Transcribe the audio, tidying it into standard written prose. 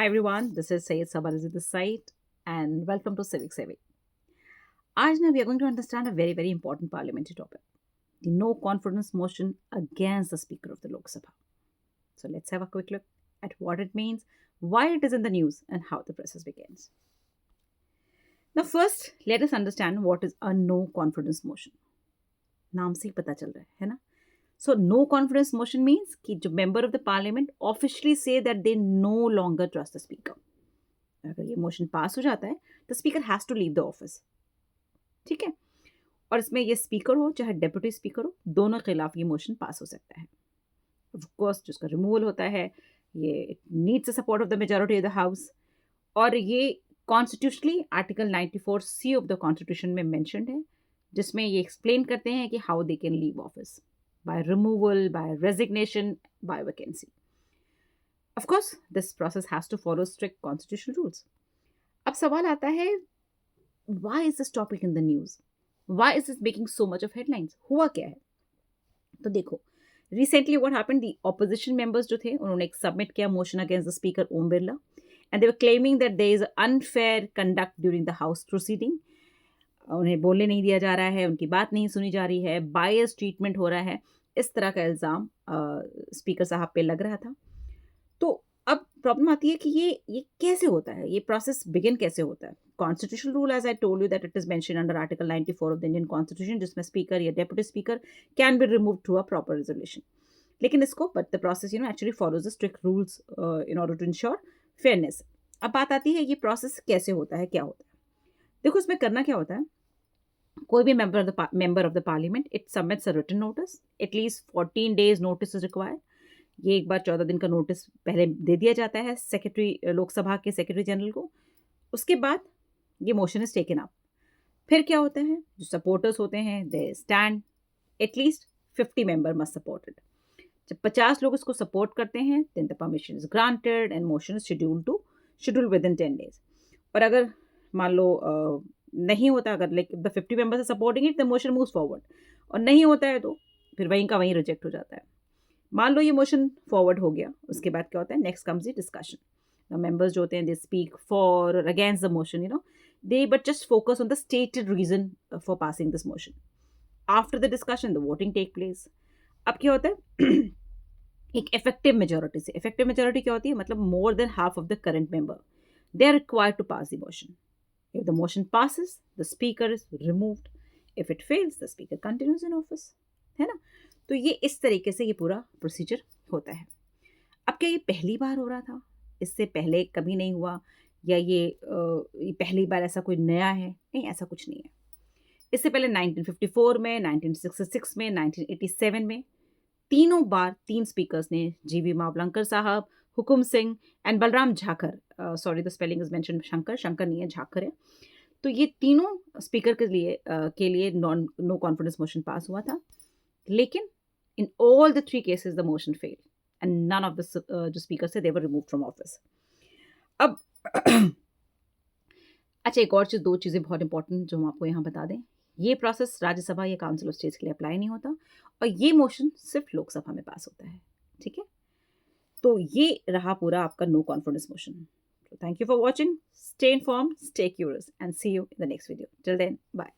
Hi everyone, this is Sayed Sabarizi this side and welcome to Civic Savvy. आज ना we are going to understand a very important parliamentary topic, the no confidence motion against the Speaker of the Lok Sabha. So let's have a quick look at what it means, why it is in the news and how the process begins. Now first, let us understand what is a no confidence motion. नाम से ही पता चल रहा है ना? So no confidence motion means कि जो member of the parliament officially say that they no longer trust the speaker. अगर ये मोशन पास हो जाता है तो speaker has to leave the office. ठीक है. और इसमें ये स्पीकर हो चाहे डेप्यूटी स्पीकर हो, दोनों के खिलाफ ये मोशन पास हो सकता है. ऑफ कोर्स जिसका रिमूवल होता है ये needs the support of the majority of the house. और ये constitutionally article 94C of the constitution में मैंशनड है, जिसमें ये एक्सप्लेन करते हैं कि how they can leave office by removal, by resignation, by vacancy. Of course, this process has to follow strict constitutional rules. अब सवाल आता है, why is this topic in the news? Why is this making so much of headlines? हुआ क्या है? तो देखो, recently what happened, the opposition members जो थे उन्होंने एक submit किया motion against the speaker Om Birla and they were claiming that there is unfair conduct during the house proceeding. उन्हें बोलने नहीं दिया जा रहा है, उनकी बात नहीं सुनी जा रही है, biased treatment हो रहा है, इस तरह का इल्ज़ाम स्पीकर साहब पे लग रहा था. तो अब प्रॉब्लम आती है कि ये कैसे होता है, ये प्रोसेस बिगिन कैसे होता है. Constitutional rule as I told you that it is mention under article 94 of the Indian constitution, जिसमें स्पीकर या deputy speaker can be remove through a proper resolution. लेकिन इसको but the process actually follows the strict rules in order to ensure fairness. अब बात आती है ये process कैसे होता है, क्या होता है. देखो इसमें करना क्या होता है. कोई भी member of the parliament it submits a written notice. At least 14 days notice is required. ये एक बार 14 दिन का नोटिस पहले दे दिया जाता है सेक्रेटरी लोकसभा के सेक्रेटरी जनरल को. उसके बाद ये मोशन इज टेकन अप. फिर क्या होता है, जो सपोर्टर्स होते हैं they stand. At least 50 member must support it. जब 50 लोग इसको सपोर्ट करते हैं then the permission is granted and motion is schedule within 10 days. और अगर मान लो नहीं होता, अगर like the 50 members are supporting it the motion moves forward, और नहीं होता है तो फिर वहीं का वहीं रिजेक्ट हो जाता है. मान लो ये मोशन फॉरवर्ड हो गया, उसके बाद क्या होता है, next comes the discussion. Members जो होते हैं दे स्पीक फॉर और against the motion, they but just focus on the stated reason for passing this motion. After the discussion the voting take place. अब क्या होता है एक इफेक्टिव मेजोरिटी से. इफेक्टिव मेजोरिटी क्या होती है, मतलब more than half of the current member they are required to pass the motion. If the motion passes the speaker is removed. If it fails the speaker continues in office. है ना. तो ये इस तरीके से ये पूरा प्रोसीजर होता है. अब क्या ये पहली बार हो रहा था, इससे पहले कभी नहीं हुआ, या ये पहली बार ऐसा कोई नया है? नहीं, ऐसा कुछ नहीं है. इससे पहले 1954 में, 1966 में, 1987 में तीनों बार 3 स्पीकर्स ने, जी.वी. मावलंकर साहब, Hukum Singh and Balram Jhakar, sorry the spelling is mention Shankar नहीं है, झाकर है. तो ये तीनों स्पीकर के लिए नो कॉन्फिडेंस मोशन पास हुआ था. लेकिन in all the 3 cases the motion failed and none of the जो speakers थे they were removed from office. अब अच्छा, एक और चीज़, 2 चीज़ें बहुत इंपॉर्टेंट जो हम आपको यहाँ बता दें. ये प्रोसेस राज्यसभा या काउंसिल ऑफ स्टेट्स के लिए अप्लाई नहीं होता, और ये मोशन सिर्फ लोकसभा में पास होता है. ठीक है. तो ये रहा पूरा आपका no confidence motion. Thank you for watching. Stay informed, stay curious and see you in the next video. Till then, bye.